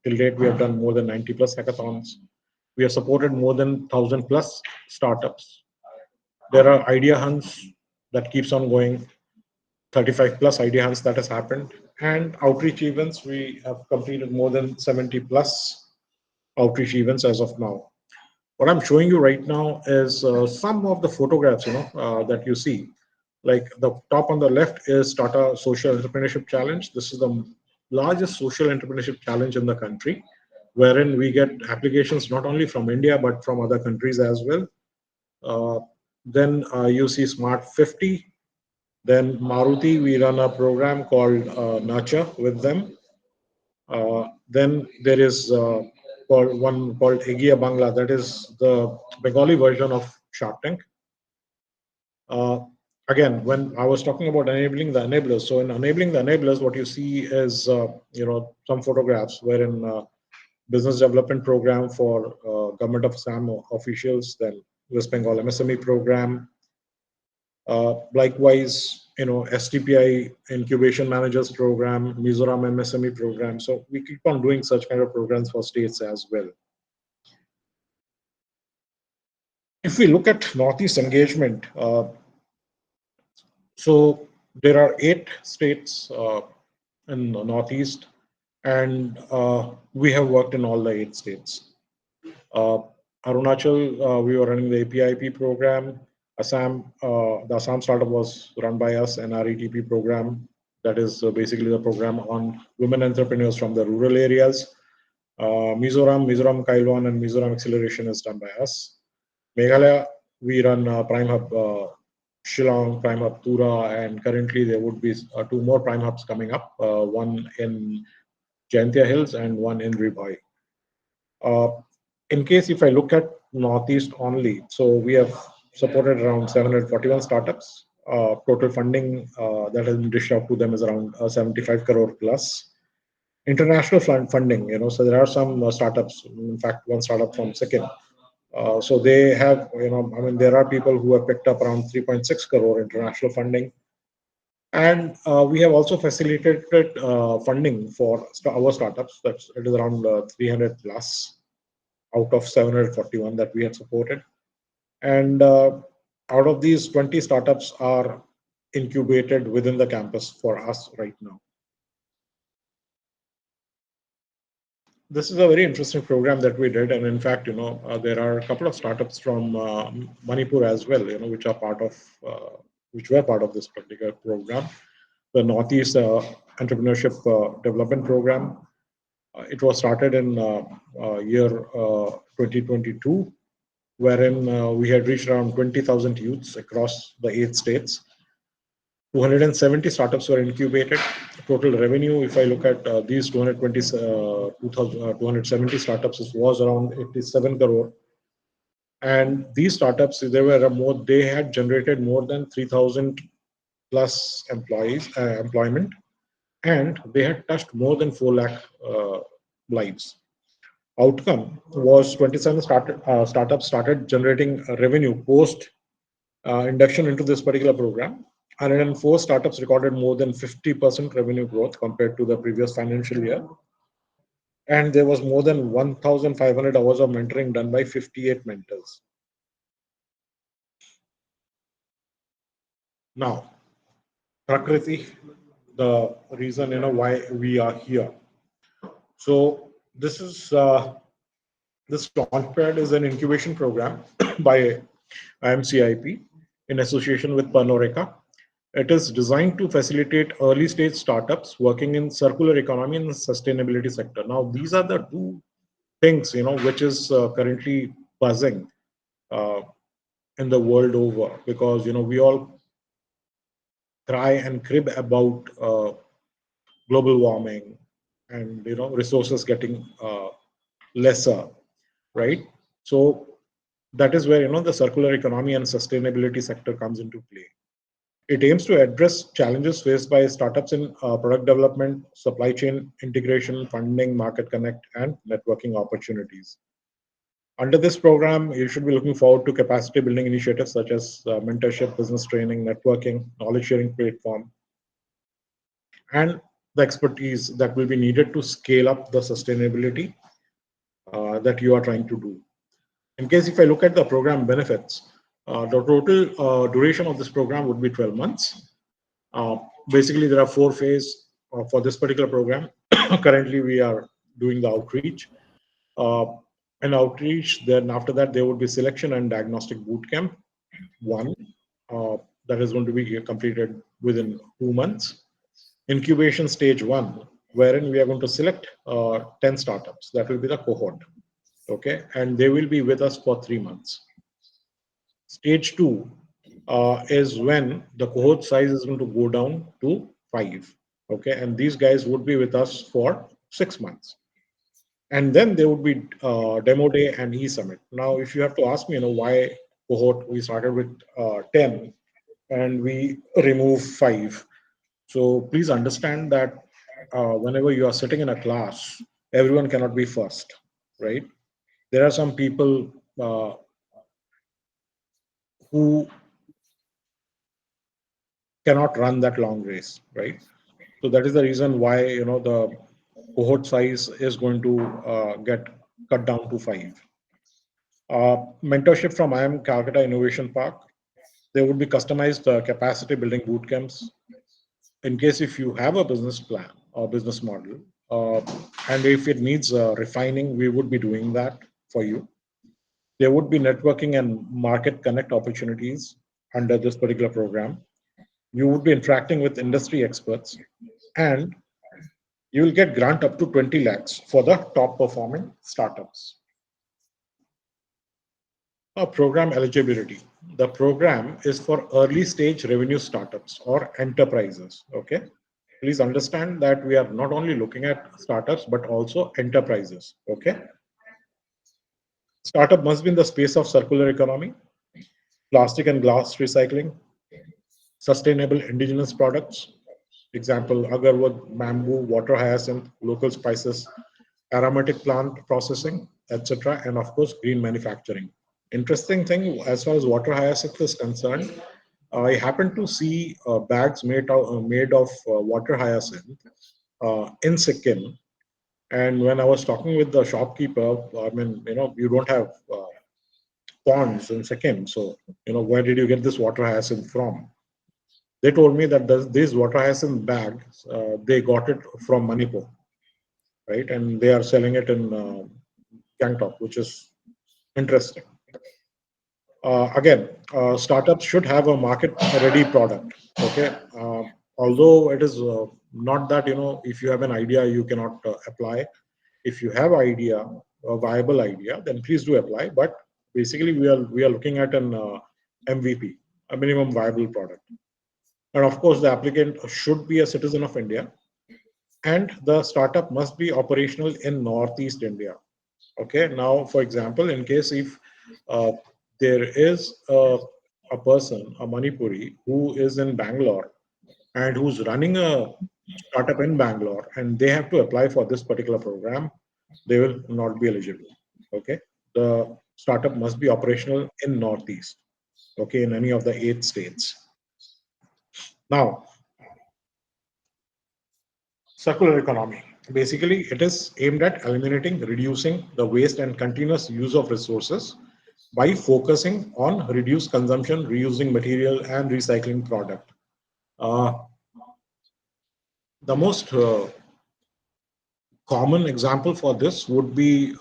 till date, we have done more than 90 plus hackathons. We have supported more than 1,000 plus startups. There are idea hunts that keeps on going, 35 plus idea hunts that has happened, and outreach events. We have completed more than 70 plus outreach events as of now. What I'm showing you right now is some of the photographs, that you see. Like the top on the left is Tata Social Entrepreneurship Challenge. This is the largest social entrepreneurship challenge in the country, wherein we get applications not only from India but from other countries as well. Uh, then you see Smart 50. Then Maruti, we run a program called Nurture with them. Then there is one called Egia Bangla, that is the Bengali version of Shark Tank. Uh, Again, when I was talking about enabling the enablers, so in enabling the enablers, what you see is some photographs wherein business development program for government of Assam officials, then West Bengal MSME program, likewise, STPI incubation managers program, Mizoram MSME program. So we keep on doing such kind of programs for states as well. If we look at Northeast engagement, so there are 8 states in the Northeast, and we have worked in all the 8 states. Uh, Arunachal, we were running the APIP program. Assam, the Assam startup was run by us, an RETP program. That is basically the program on women entrepreneurs from the rural areas. Mizoram Kailwan, and Mizoram Acceleration is done by us. Meghalaya, we run Prime Hub Shillong, Prime Hub Tura, and currently there would be 2 more Prime Hubs coming up, one in Jaintia Hills and one in Ribhai. In case if I look at Northeast only, so we have supported around 741 startups. Total funding that has been dished out to them is around 75 crore plus. International funding, so there are some startups. In fact, one startup from Sikkim. So they have, there are people who have picked up around 3.6 crore international funding. And we have also facilitated funding for our startups. It is around 300 plus out of 741 that we had supported. And out of these, 20 startups are incubated within the campus for us right now. This is a very interesting program that we did, and in fact, there are a couple of startups from Manipur as well, which are which were part of this particular program, the Northeast Entrepreneurship Development Program. It was started in year 2022, wherein we had reached around 20,000 youths across the 8 states. 270 startups were incubated. Total revenue, if I look at these 270 startups, it was around 87 crore. And these startups, they had generated more than 3,000 plus employment, and they had touched more than 4 lakh lives. Outcome was 27 startups started generating revenue post induction into this particular program. 104 startups recorded more than 50% revenue growth compared to the previous financial year. And there was more than 1,500 hours of mentoring done by 58 mentors. Now, Prakriti, the reason why we are here. So this Launchpad is an incubation program by IMCIP in association with Panoreca. It is designed to facilitate early stage startups working in circular economy and sustainability sector. Now, these are the 2 things, which is currently buzzing in the world over, because, we all cry and crib about global warming and, resources getting lesser, right? So that is where, the circular economy and sustainability sector comes into play. It aims to address challenges faced by startups in product development, supply chain integration, funding, market connect, and networking opportunities. Under this program, you should be looking forward to capacity building initiatives such as mentorship, business training, networking, knowledge sharing platform. And the expertise that will be needed to scale up the sustainability that you are trying to do. In case if I look at the program benefits, the total duration of this program would be 12 months. Uh, Basically, there are four phases for this particular program. Currently, we are doing the outreach. Uh, and outreach, then after that, there would be selection and diagnostic boot camp, one, uh, that is going to be completed within 2 months. Incubation stage one, wherein we are going to select 10 startups. That will be the cohort. Okay. And they will be with us for 3 months. Stage two is when the cohort size is going to go down to five. Okay. And these guys would be with us for 6 months. And then there would be demo day and e-summit. Now, if you have to ask me, why cohort we started with 10 and we remove five. So please understand that whenever you are sitting in a class, everyone cannot be first, right? There are some people who cannot run that long race, right? So that is the reason why the cohort size is going to get cut down to five. Mentorship from Iim Kolkata Innovation Park. There would be customized capacity building boot camps in case if you have a business plan or business model, uh, and if it needs refining, we would be doing that for you. There would be networking and market connect opportunities under this particular program. You would be interacting with industry experts, and you will get grant up to 20 lakhs for the top performing startups. Program eligibility. The program is for early stage revenue startups or enterprises. Okay. Please understand that we are not only looking at startups but also enterprises. Okay. Startup must be in the space of circular economy, plastic and glass recycling, sustainable indigenous products. Example, agarwood, bamboo, water hyacinth, local spices, aromatic plant processing, etc. And of course, green manufacturing. Interesting thing, as far as water hyacinth is concerned, I happened to see bags made of water hyacinth in Sikkim. And when I was talking with the shopkeeper, I mean, you don't have ponds in Sikkim, so where did you get this water hyacinth from? They told me that these water hyacinth bags, they got it from Manipur, right? And they are selling it in Gangtok, which is interesting. Again, startups should have a market-ready product. Okay, although it is not that if you have an idea you cannot apply. If you have idea, a viable idea, then please do apply. But basically, we are looking at an MVP, a minimum viable product, and of course, the applicant should be a citizen of India, and the startup must be operational in Northeast India. Okay, now for example, in case if uh, there is a person, a Manipuri, who is in Bangalore and who's running a startup in Bangalore and they have to apply for this particular program, they will not be eligible. Okay, the startup must be operational in Northeast, okay, in any of the 8 states. Now, circular economy. Basically, it is aimed at eliminating, reducing the waste and continuous use of resources by focusing on reduced consumption, reusing material, and recycling product. Uh, the most common example for this would be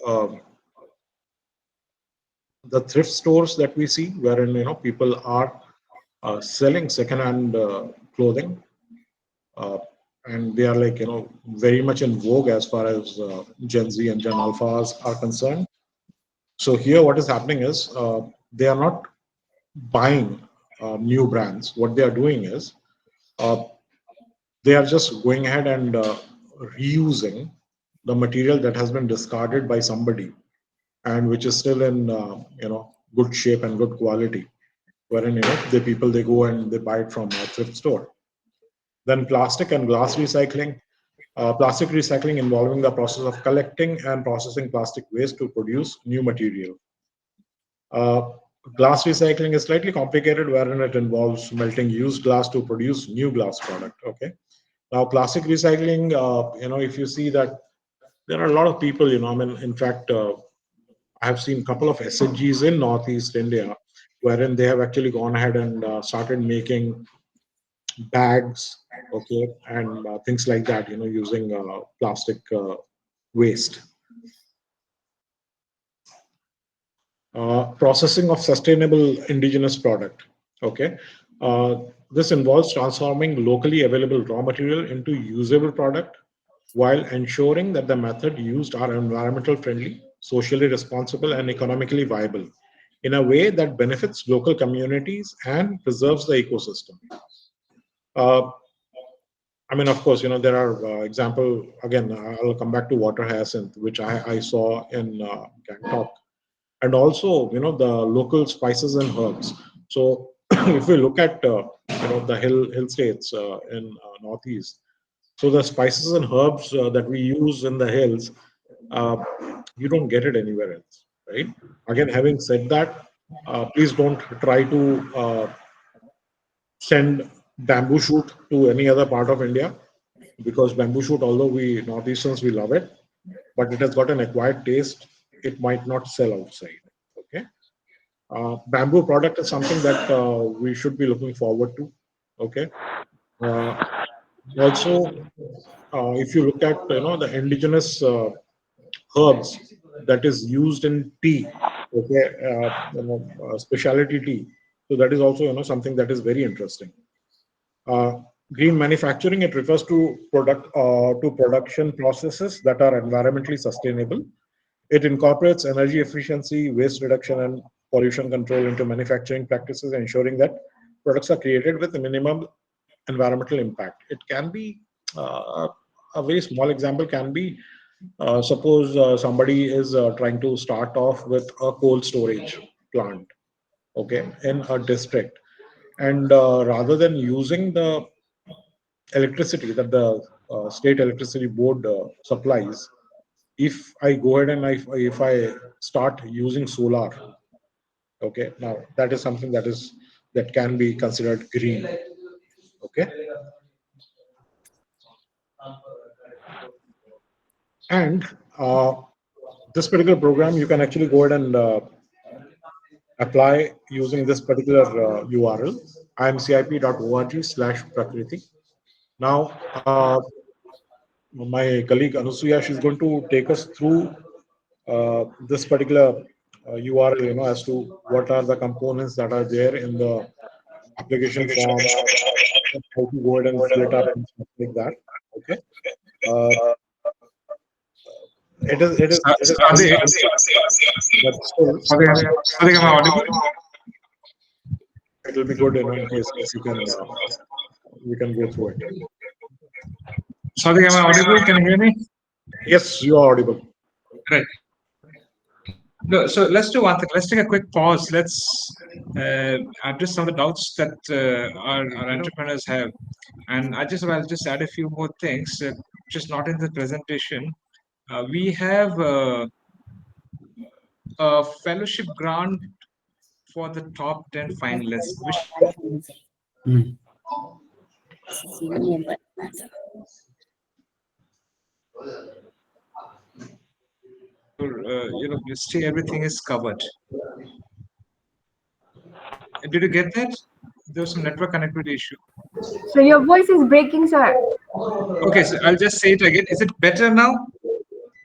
the thrift stores that we see, wherein people are selling second-hand clothing, uh, and they are like very much in vogue as far as Gen Z and Gen Alphas are concerned. So here, what is happening is they are not buying new brands. What they are doing is uh, they are just going ahead and reusing the material that has been discarded by somebody and which is still in good shape and good quality. Wherein the people they go and they buy it from a thrift store. Then plastic and glass recycling. Plastic recycling involving the process of collecting and processing plastic waste to produce new material. Uh, Glass recycling is slightly complicated, wherein it involves melting used glass to produce new glass product. Okay, Now, plastic recycling, if you see that there are a lot of people, I mean, in fact, I have seen a couple of SHGs in Northeast India, wherein they have actually gone ahead and started making bags, okay, and things like that, using plastic waste. Processing of sustainable indigenous product. Okay, this involves transforming locally available raw material into usable product while ensuring that the method used are environmental friendly, socially responsible, and economically viable in a way that benefits local communities and preserves the ecosystem. Uh, I mean, of course, there are example again. I'll come back to water hyacinth, which I saw in Gangtok, and also the local spices and herbs. So if we look at the hill states in northeast, so the spices and herbs that we use in the hills, uh, you don't get it anywhere else, right? Again, having said that, please don't try to send bamboo shoot to any other part of India, because bamboo shoot, although we northeasterns we love it, but it has got an acquired taste. It might not sell outside. Okay. Bamboo product is something that we should be looking forward to. Okay. Uh, Also, if you look at the indigenous herbs that is used in tea, okay, specialty tea. So that is also something that is very interesting. Uh, Green manufacturing, it refers to production processes that are environmentally sustainable. It incorporates energy efficiency, waste reduction, and pollution control into manufacturing practices, ensuring that products are created with a minimum environmental impact. It can be a very small example can be, suppose somebody is trying to start off with a cold storage plant, okay, in a district, and rather than using the electricity that the state electricity board supplies, if I go ahead and if I start using solar, okay, now that is something that can be considered green. Okay, and this particular program you can actually go ahead and apply using this particular URL, imcip.org/prakriti. Now, my colleague Anusuya, she's going to take us through this particular URL, as to what are the components that are there in the application form, how to go ahead and fill it up and stuff like that. Okay. Uh, it is Sadiq, pretty simple, but still, Sadiq, am I audible? it will be good, in case if you can, we can go through it. Sadiq, am I audible? Can you hear me? Yes, you are audible. Right. No, so let's do one thing. Let's take a quick pause. Let's address some of the doubts that our entrepreneurs have. And I'll just add a few more things, just not in the presentation. We have a fellowship grant for the top 10 finalists, which you say everything is covered. Did you get that? There was some network connectivity issue. So your voice is breaking, sir. Okay, so I'll just say it again. Is it better now?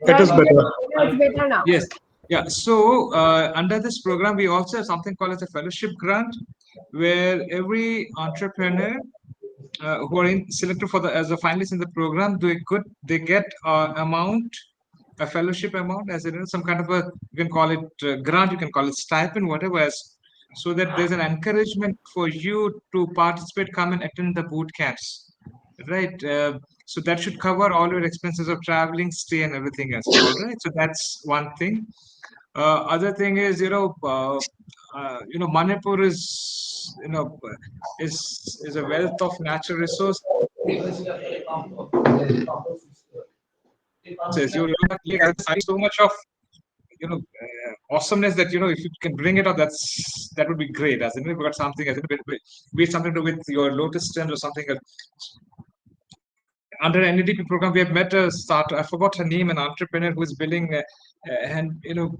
It is better. Yeah, it's better now. Yes. Yeah. So under this program, we also have something called as a fellowship grant, where every entrepreneur who are selected for the as a finalist in the program, they get amount, a fellowship amount, as it is some kind of a, you can call it grant, you can call it stipend, whatever, so that there's an encouragement for you to participate, come and attend the boot camps, right? So that should cover all your expenses of traveling, stay, and everything else. All right. So that's one thing. Other thing is, Manipur is, is a wealth of natural resources. You have so much of awesomeness that if you can bring it up, that would be great. As in, you've got something, be it something to do with your lotus stems or something else. under NEDP program, we have met a starter. I forgot her name, an entrepreneur who is building,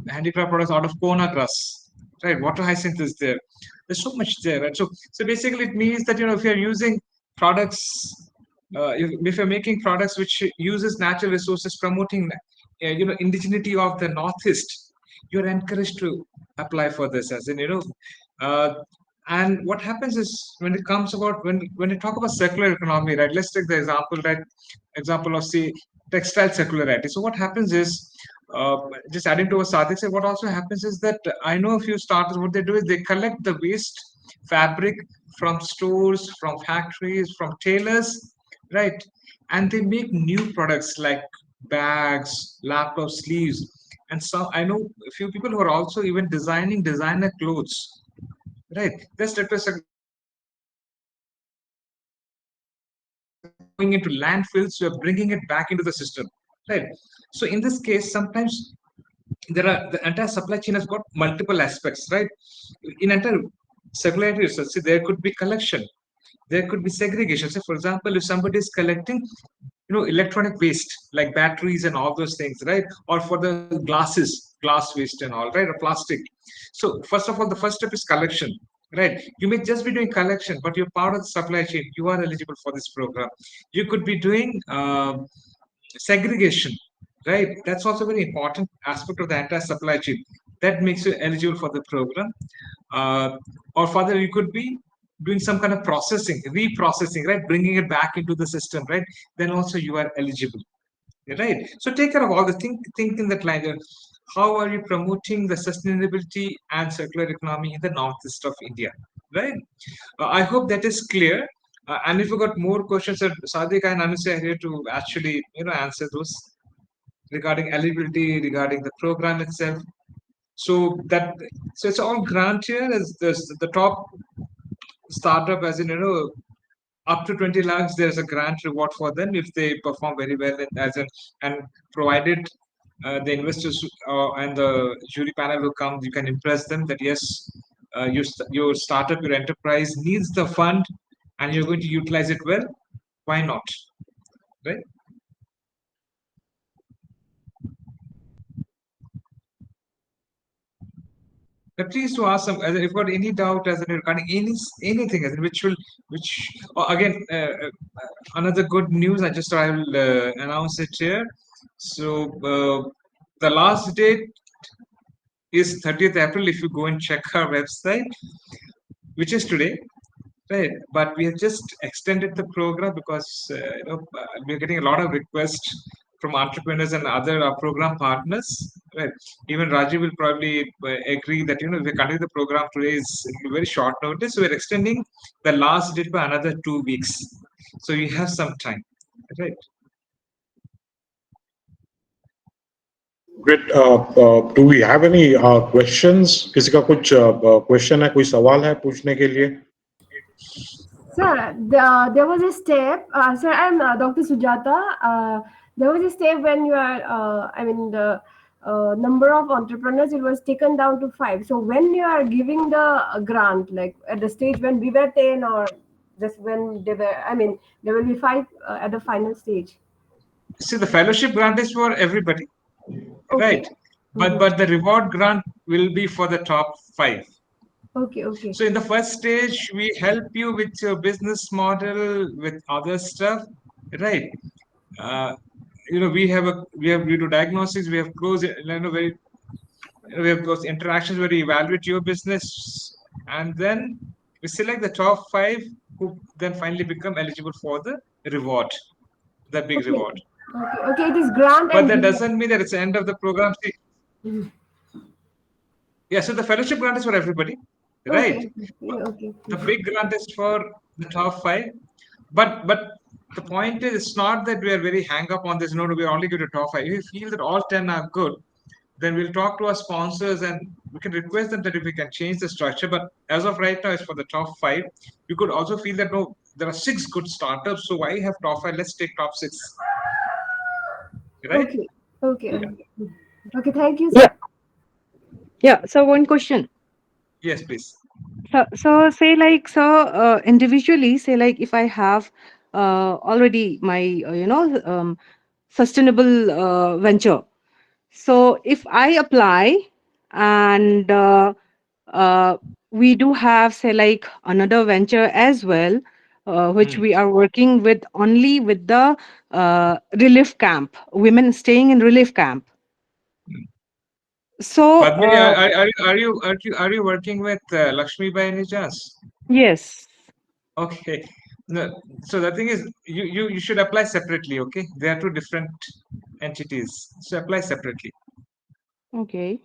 handicraft products out of Kona grass. Right, water hyacinth is there. There's so much there, right? So basically, it means that if you're using products, if you're making products which uses natural resources, promoting, indigeneity of the Northeast, you're encouraged to apply for this. As in, uh, and what happens is when it comes about when you talk about circular economy, right? Let's take the example, right? Example of, say, textile circularity. So what happens is, uh, just adding to what Sadik said, what also happens is that I know a few startups. What they do is they collect the waste fabric from stores, from factories, from tailors, right? And they make new products like bags, laptop sleeves, and some. I know a few people who are also even designing designer clothes. Right. That's going into landfills, we are bringing it back into the system. Right. So in this case, sometimes the entire supply chain has got multiple aspects, right? In entire circularity research, see, there could be collection, there could be segregation. So, for example, if somebody is collecting, electronic waste like batteries and all those things, right? Or for the glass waste and all, right? Or plastic. So, first of all, the first step is collection, right? You may just be doing collection, but you're part of the supply chain. You are eligible for this program. You could be doing segregation, right? That's also a very important aspect of the entire supply chain. That makes you eligible for the program. Uh, or further, you could be doing some kind of processing, reprocessing, right? Bringing it back into the system, right? Then also you are eligible, right? So take care of all the think in that line. How are you promoting the sustainability and circular economy in the northeast of India, right? I hope that is clear. And if you got more questions, Sadiq and Anusha are here to actually, answer those regarding eligibility, regarding the program itself. So that, so it's all grant here as the top startup, as in, up to 20 lakhs, there's a grant reward for them if they perform very well, and provided the investors and the jury panel who come, you can impress them that yes, your startup, your enterprise needs the fund, and you're going to utilize it well. Why not, right? Please to ask some, as if you've got any doubt as in regarding anything as in which again, another good news. I will announce it here. So the last date is 30th April. If you go and check our website, which is today, right? But we have just extended the program because we're getting a lot of requests from entrepreneurs and other program partners. Right? Even Rajiv will probably agree that if we continue the program today is very short notice. So we're extending the last date by another 2 weeks. So you have some time, right? Great. Do we have any questions? किसी का कुछ question है, कोई सवाल है पूछने के लिए? Sir, there was a step. Sir, I'm Dr. Sujata. There was a step when you are, the number of entrepreneurs, it was taken down to 5. So when you are giving the grant, like at the stage when we were 10, or just when they were, there will be 5 at the final stage. See, the fellowship grant is for everybody, Okay. right? But the reward grant will be for the top 5. Okay. So in the first stage, we help you with your business model, with other stuff, right? Uh, we do diagnostics. We have close, we have those interactions where we evaluate your business, and then we select the top 5 who then finally become eligible for the reward, the big Okay. reward. Okay. It is grant But and that doesn't mean that it's the end of the program. See, yeah, so the fellowship grant is for everybody, right? Okay. The big grant is for the top 5, but the point is, it's not that we are very hang up on this. No, we are only good to top 5. If we feel that all 10 are good, then we'll talk to our sponsors and we can request them that if we can change the structure. But as of right now, it's for the top 5. You could also feel that no, there are 6 good startups, so why have top 5? Let's take top 6, right? Okay. Okay. Thank you, Yeah, sir. yeah. So one question. Yes, please. So say like, so individually, say like if I have already my sustainable venture. So if I apply and we do have, say, like another venture as well, which Hmm. we are working with only with the relief camp, women staying in relief camp. So, Padmini, are you working with Lakshmi by any chance? yes. Okay. No, so the thing is, you should apply separately. Okay, they are two different entities. So apply separately. Okay.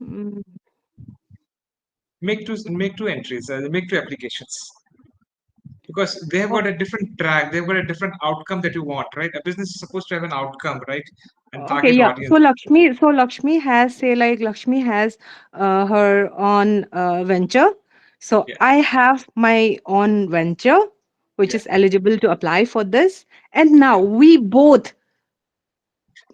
Mm, Make two entries. Make two applications because they have o- got a different track. They've got a different outcome that you want, right? A business is supposed to have an outcome, right? And okay, target yeah. audience. So Lakshmi has, say, like Lakshmi has her own venture. So Yeah, I have my own venture, which yeah. is eligible to apply for this. And now we both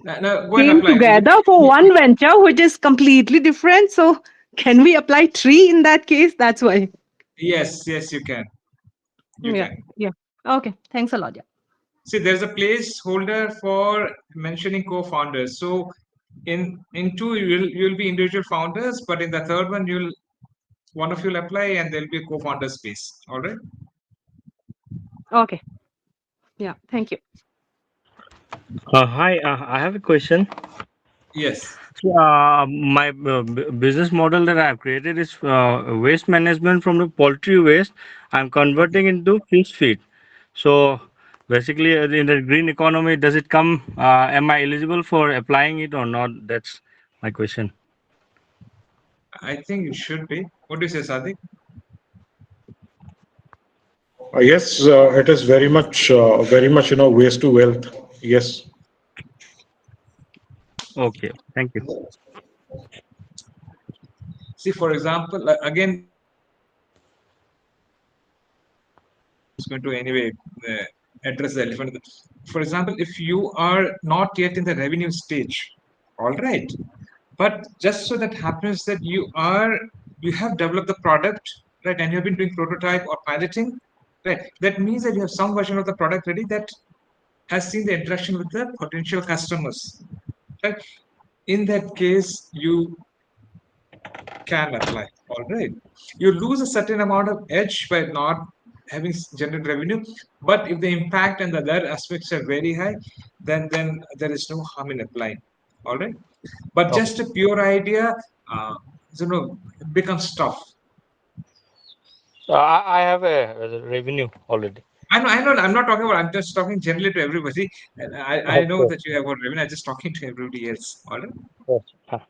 Now go and came apply. together for one venture, which is completely different. So can we apply three in that case? That's why. Yes, yes, you can. You Yeah. can. Yeah. Okay. Thanks a lot. Yeah. See, there's a placeholder for mentioning co-founders. So in two you'll be individual founders, but in the third one you'll one of you'll apply and there'll be a co-founder space. All right. Okay. Yeah. Thank you. Hi, I have a question. Yes. So, my business model that I've created is waste management from the poultry waste. I'm Okay. converting into fish feed. So, basically, in the green economy, does it come? Am I eligible for applying it or not? That's my question. I think it should be. What do you say, Sadiq? Yes, it is very much, waste to wealth. Yes. Okay, thank you. See, for example, again, it's going to anyway address the elephant. For example, if you are not yet in the revenue stage, all right, but just so that happens that you have developed the product, right, and you have been doing prototype or piloting, right, that means that you have some version of the product ready that has seen the interaction with the potential customers, right. In that case you can apply, all right. You lose a certain amount of edge by not having generated revenue, but if the impact and the other aspects are very high, then there is no harm in applying, all right. But Okay. just a pure idea, uh, it becomes tough. So I have a revenue already. I know, I'm not talking about, I'm just talking generally to everybody. And I Of know course. that you have got revenue, I'm just talking to everybody else. All right. Yes.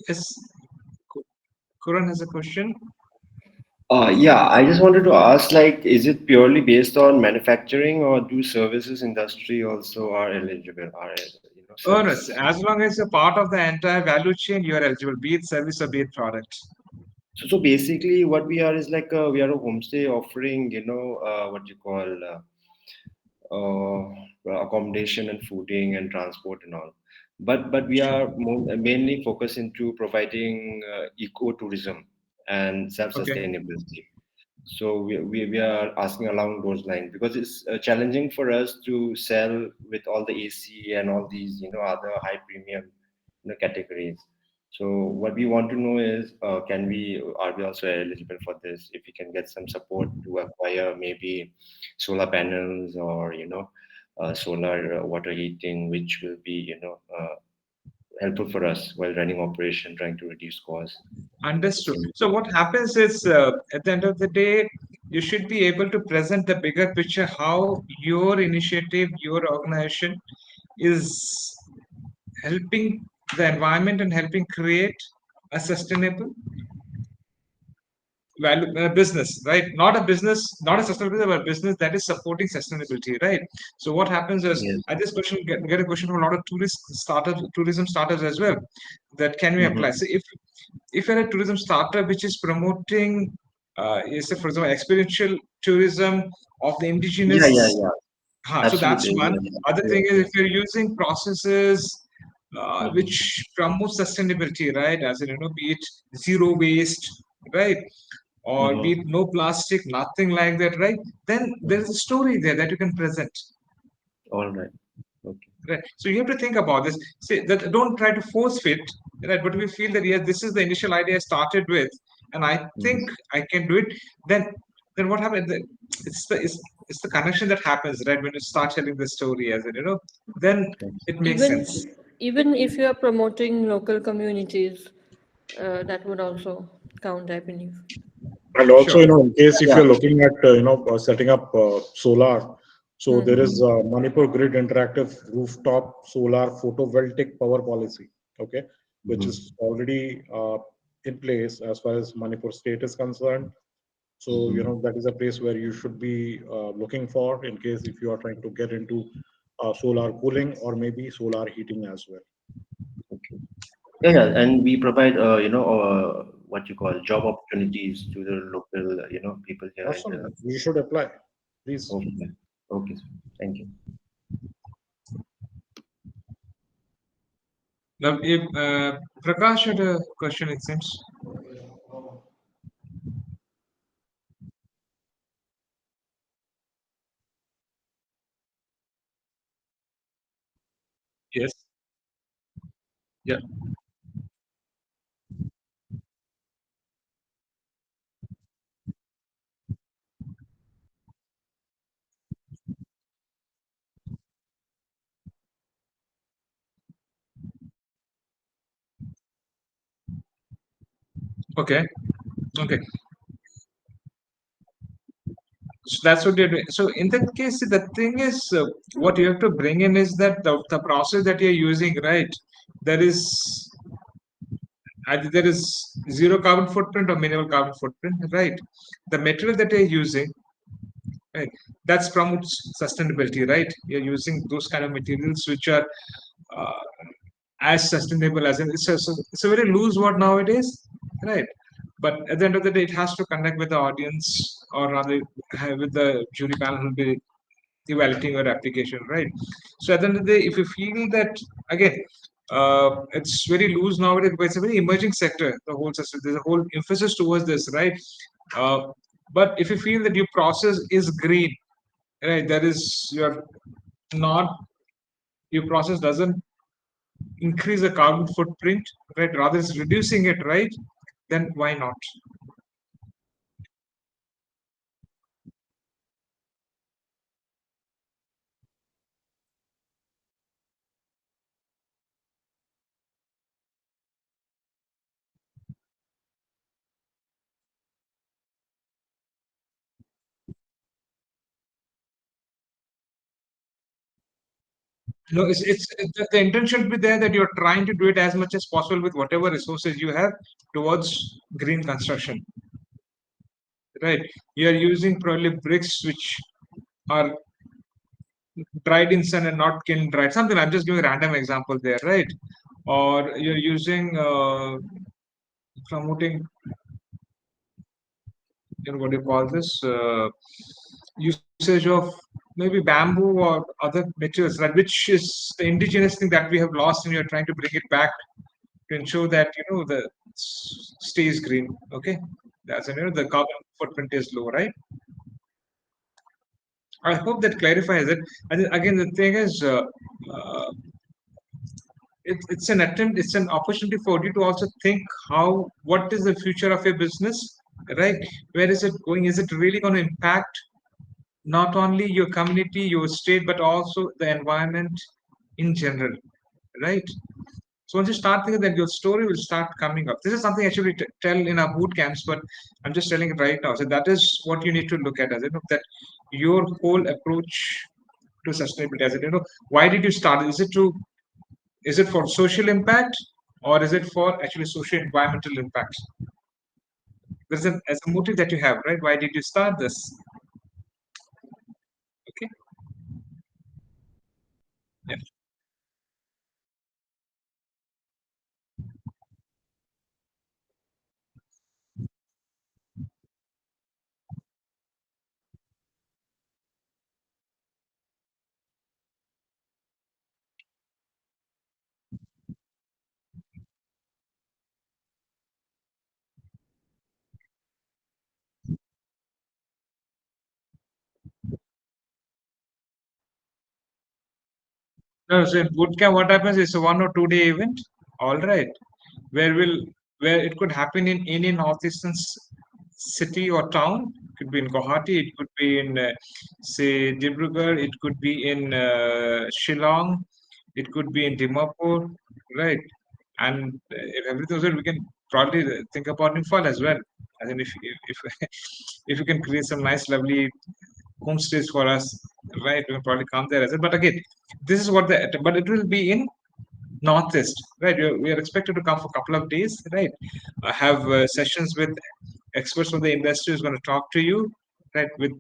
Yes. Kuran has a question. Yeah, I just wanted to ask, like, is it purely based on manufacturing, or do services industry also are eligible? Oh, no, Services. as long as you're part of the entire value chain, you are eligible, be it service or be it product. So basically, what we are is like we are a homestay offering, what you call accommodation and fooding and transport and all. But we Sure. are mainly focused into providing ecotourism and Okay. self-sustainability. So we are asking along those lines because it's challenging for us to sell with all the AC and all these other high premium categories. So what we want to know is, are we also eligible for this? If we can get some support to acquire maybe solar panels, or solar water heating, which will be helpful for us while running operation, trying to reduce costs. Understood. So what happens is, at the end of the day, you should be able to present the bigger picture, how your initiative, your organization is helping the environment and helping create a sustainable value business, right? Not a business, not a sustainable business, but a business that is supporting sustainability, right? So what happens is, Yes. I just get a question from a lot of tourism startups as well, that can we apply. Hmm. So if you're a tourism startup which is promoting, say for example, experiential tourism of the Yeah, yeah, indigenous, yeah. so that's Absolutely. one. Yeah, Other yeah. thing is, if Yes. you're using processes Hmm. which promote sustainability, right? As in, be it zero waste, right? or be it no plastic, nothing like that, right? Then there is a story there that you can present. All right. Okay. Right. So you have to think about this. Say that don't try to force fit, right? But if you feel that yes, this is the initial idea I started with, and I think I can do it, then what happens? It's the it's the connection that happens, right? When you start telling the story as it, then it makes Even sense. even if you are promoting local communities, that would also count, I believe. And also, Sure. in case if Yeah. you're looking at, setting up solar, so there is Manipur Grid Interactive Rooftop Solar Photovoltaic Power Policy, okay, which is already in place as far as Manipur state is concerned. So, that is a place where you should be looking for in case if you are trying to get into solar cooling or maybe solar heating as well. Okay. Yeah, yeah, and we provide, what you call job opportunities to the local, people here in the. Awesome. You should apply, please. Okay. Okay, sir. Thank you. Now, if Prakash had a question, it seems. Yes. Yeah. Okay. Okay. So that's what you're doing. So in that case, the thing is, what you have to bring in is that the process that you're using, right? There is either there is zero carbon footprint or minimal carbon footprint, right? The material that you're using, right, that's promotes sustainability, right? You're using those kind of materials which are uh, as sustainable as it's a very loose word nowadays, right? But at the end of the day, it has to connect with the audience, or rather with the jury panel who will be evaluating your application, right? So at the end of the day, if you feel that again, it's very loose nowadays, but it's a very emerging sector. The whole system, there's a whole emphasis towards this, right? Uh, but if you feel that your process is green, right, that is your not your process doesn't increase the carbon footprint, right? Rather, it's reducing it, right? Then why not? No, the intention should be there that you're trying to do it as much as possible with whatever resources you have towards green construction, right? You're using probably bricks which are dried in sun and not kiln dried. Something I'm just giving a random example there, right? Or you're using promoting, what do you call this? Usage of maybe bamboo or other materials, right? Which is the indigenous thing that we have lost, and you're trying to bring it back to ensure that the stays green. Okay, that's the carbon footprint is low, right? I hope that clarifies it. And then again, the thing is, uh, it's an attempt, it's an opportunity for you to also think what is the future of your business, right? Where is it going? Is it really going to impact not only your community, your state, but also the environment in general, right? So once you start thinking that, your story will start coming up. This is something actually tell in our boot camps, but I'm just telling it right now. So that is what you need to look at, as that your whole approach to sustainability, as why did you start? Is it for social impact, or is it for actually social environmental impact? There's as a motive that you have, right? Why did you start this? Okay. Yeah. No, so in bootcamp, what happens is a 1 or 2 day event. All right, where will where it could happen in any northeastern city or town. It could be in Guwahati. It could be in say Dibrugarh. It could be in Shillong. It could be in Dimapur, right? And if everything is well, we can probably think about Imphal as well. I think if if you can create some nice, lovely homestays for us, right? We can probably come there as well. But again, this is what but it will be in Northeast, right? We are expected to come for a couple of days, right? Have sessions with experts from the industry who's going to talk to you, right? With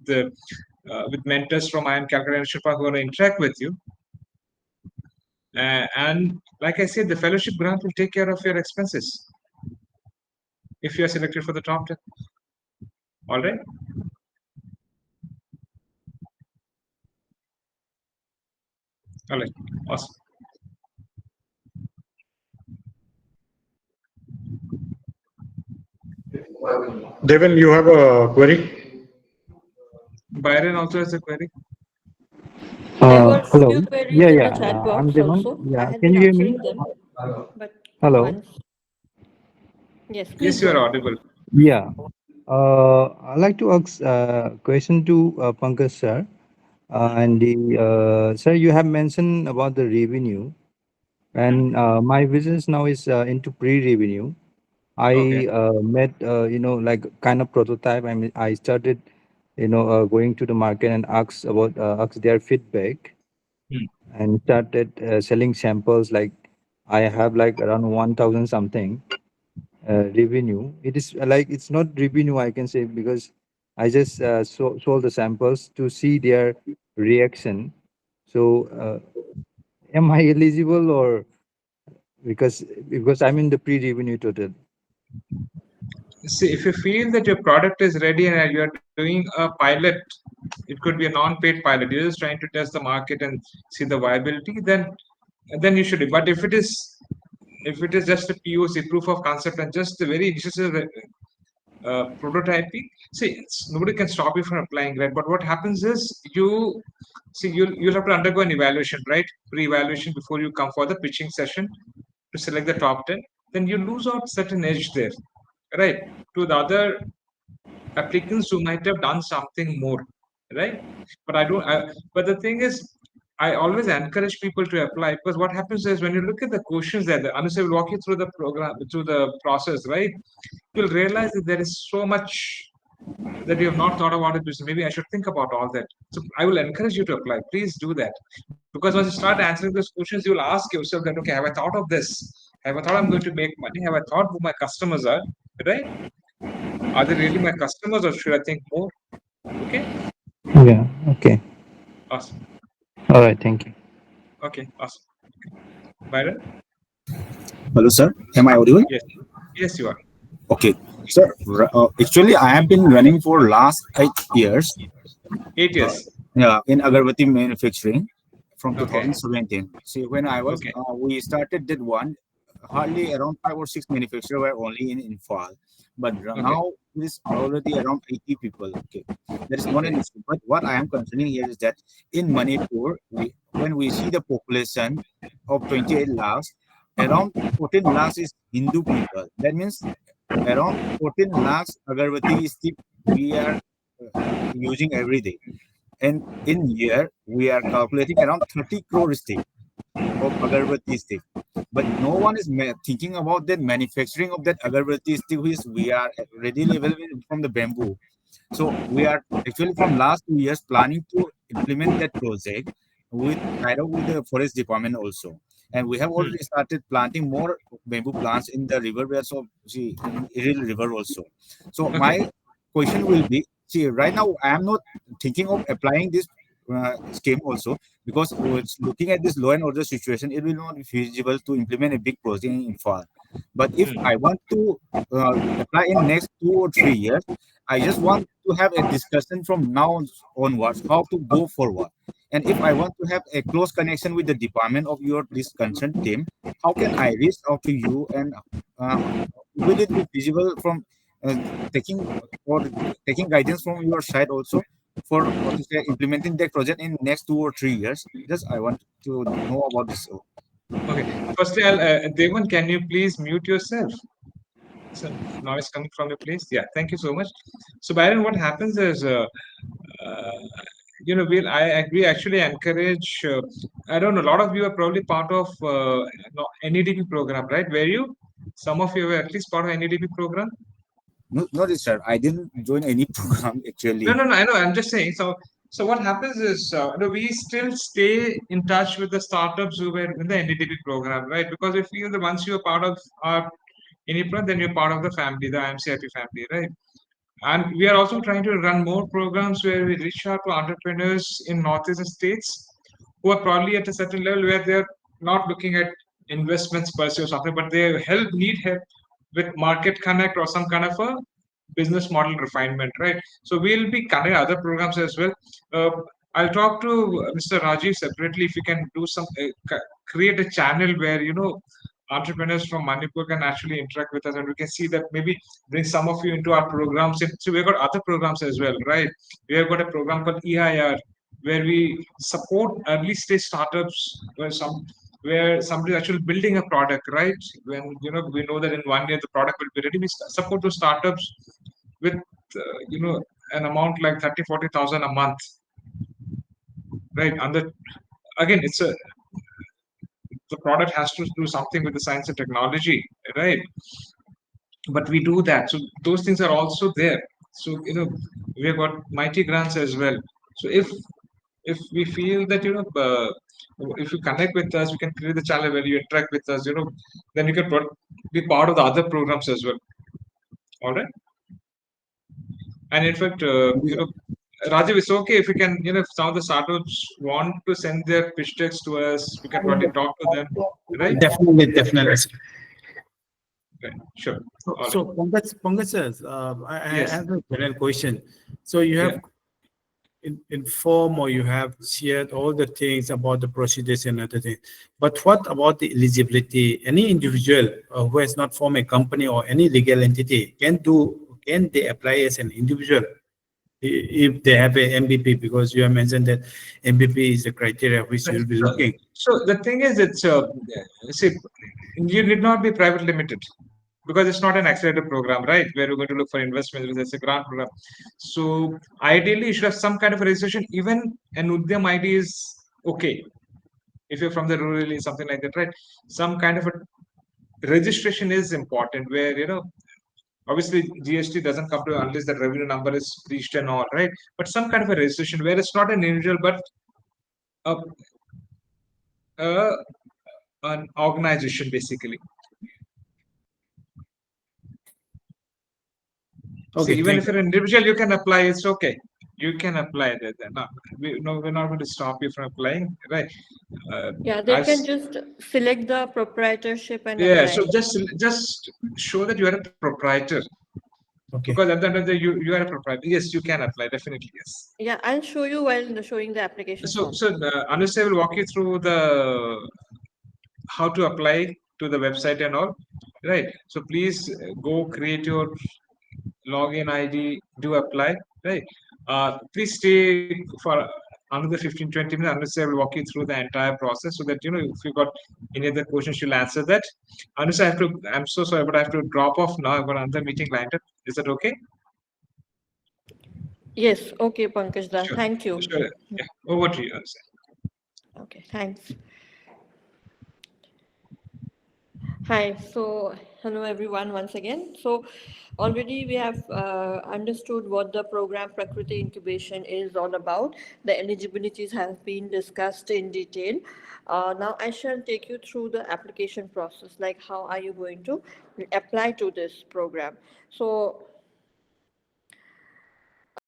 mentors from Iim Kolkata and Shilpa who are going to interact with you. And like I said, the fellowship grant will take care of your expenses if you are selected for the top 10. All right. All right. Awesome. Devin, you have a query? Byron also has a query. There were Hello. few queries Yeah, in yeah. the chat I'm box Devon. also. I Yeah. had Can been you hear me? answering them, but Hello. once. Yes, please Yes, go you are ahead. audible. Yeah. I'd like to ask a question to Pankaj sir. And the sir, you have mentioned about the revenue, and my business now is into pre-revenue. Okay. I met like kind of prototype. I mean, I started going to the market and ask their feedback, Hmm. and started selling samples. Like I have like around 1,000 something revenue. It is like it's not revenue, I can say, because I just sold the samples to see their reaction. So am I eligible, or because I'm in the pre-revenue total? See, if you feel that your product is ready and you are doing a pilot, it could be a non-paid pilot. You're just trying to test the market and see the viability. Then you should do. But if it is just a POC, proof of concept, and just a very initial prototyping, see, nobody can stop you from applying, right? But what happens is you'll have to undergo an evaluation, right? Pre-evaluation before you come for the pitching session to select the top 10. Then you lose out certain edge there, right? To the other applicants who might have done something more, right? But I don't. But the thing is, I always encourage people to apply because what happens is when you look at the questions there, the Anusha will walk you through the program, through the process, right? You'll realize that there is so much that you have not thought about it. So maybe I should think about all that. So I will encourage you to apply. Please do that because once you start answering those questions, you will ask yourself that okay, have I thought of this? Have I thought I'm going to make money? Have I thought who my customers are? Right? Are they really my customers or should I think more? Okay. Yeah. Okay. Awesome. All right. Thank you. Okay. Awesome. Byron? Hello, sir. Am I audible? Yes. Yes, you are. Okay, sir. Actually, I have been running for last 8 years. 8 years. Yeah, in agarbatti manufacturing from Okay. 2017. See, when I was, Okay. we started that one. Hardly around 5 or 6 manufacturers were only in Infal, but Okay. now it is already around 80 people. Okay, that is not Okay. an issue. But what I am concerning here is that in Manipur, when we see the population of 28 lakhs, around 14 lakhs is Hindu people. That means around 14 lakhs agarbatti stick we are using every day. And in year, we are calculating around 30 crore stick of agarbatti stick. But no one is thinking about that manufacturing of that agarbatti stick, which we are readily available from the bamboo. So we are actually from last 2 years planning to implement that project with tied up with the forest department also. And we have Hmm. already started planting more bamboo plants in the river beds of see in Iril River also. So Okay. my question will be, see, right now I am not thinking of applying this scheme also because looking at this law and order situation, it will not be feasible to implement a big project in Infal. But if Hmm. I want to apply in next 2 or 3 years, I just want to have a discussion from now onwards how to go forward. And if I want to have a close connection with the department of your this concerned team, how can I reach out to you and will it be feasible from uh, taking or taking guidance from your side also for what to say implementing that project in next 2 or 3 years? Just I want to know about this. Okay. Firstly, Devan, can you please mute yourself? Some noise coming from your place. Yeah, thank you so much. So, Byron, what happens is, uh, I agree. Actually, encourage. I don't know. A lot of you are probably part of NEDP program, right? Were you? Some of you were at least part of NEDP program. No, not this, sir. I didn't join any program No, actually. no, no. I know. I'm just saying. So what happens is, we still stay in touch with the startups who were in the NDTP program, right? Because we feel that once you are part of our Inipra, then you're part of the family, the IMCIP family, right? And we are also trying to run more programs where we reach out to entrepreneurs in northeastern states who are probably at a certain level where they're not looking at investments per se or something, but they need help with market connect or some kind of a business model refinement, right? So we'll be connecting other programs as well. Uh, I'll talk to Mr. Rajiv separately if you can do some create a channel where entrepreneurs from Manipur can actually interact with us, and we can see that maybe bring some of you into our programs. So we've got other programs as well, right? We have got a program called EIR where we support early stage startups where somebody is actually building a product, right? When we know that in 1 year the product will be ready, we support those startups with an amount like 30,000-40,000 a month, right? And again, the product has to do something with the science and technology, right? But we do that, so those things are also there. So we have got mighty grants as well. So if we feel that if you connect with us, we can create the channel where you interact with us, then you can be part of the other programs as well. All right. And in fact, Rajiv, it's okay if we can, if some of the startups want to send their pitch decks to us, we can probably talk to them, right? Definitely, definitely. Right. Sure. All So, right. Pankaj sir, I Yes. have a general question. So you have informed or you have shared all the things about the procedures and other things. But what about the eligibility? Any individual who has not formed a company or any legal entity can they apply as an individual if they have a MVP? Because you have mentioned that MVP is the criteria which you will be looking. So the thing is, see, you need not be private limited because it's not an accelerated program, right? Where we're going to look for investments. It's a grant program. So ideally, you should have some kind of a registration. Even an Udyam ID is okay if you're from the rural area, something like that, right? Some kind of a registration is important. Where obviously GST doesn't come to unless the revenue number is reached and all, right? But some kind of a registration where it's not an individual but a, a an organization basically. So Okay, even thank if you're an individual, you can apply. It's okay. You can apply that. No, we're not going to stop you from applying, right? Yeah, they can just select the proprietorship and yeah. apply. So just show that you are a proprietor. Okay. Because at the end of the day, you are a proprietor. Yes, you can apply. Definitely, yes. Yeah, I'll show you while showing the application form. So Anusha will walk you through the how to apply to the website and all, right? So please go create your login ID, do apply, right? Please stay for another 15-20 minutes. Anusha will walk you through the entire process so that if you got any other questions, she'll answer that. Anusha, I'm so sorry, but I have to drop off now. I've got another meeting lined up. Is that okay? Yes, okay, Pankaj. Sure. Thank you. Sure. Yeah. Over to you, Anusha. Okay, thanks. Hi, so hello everyone once again. So already we have understood what the program Prakriti Incubation is all about. The eligibilities have been discussed in detail. Now I shall take you through the application process, like how are you going to apply to this program. So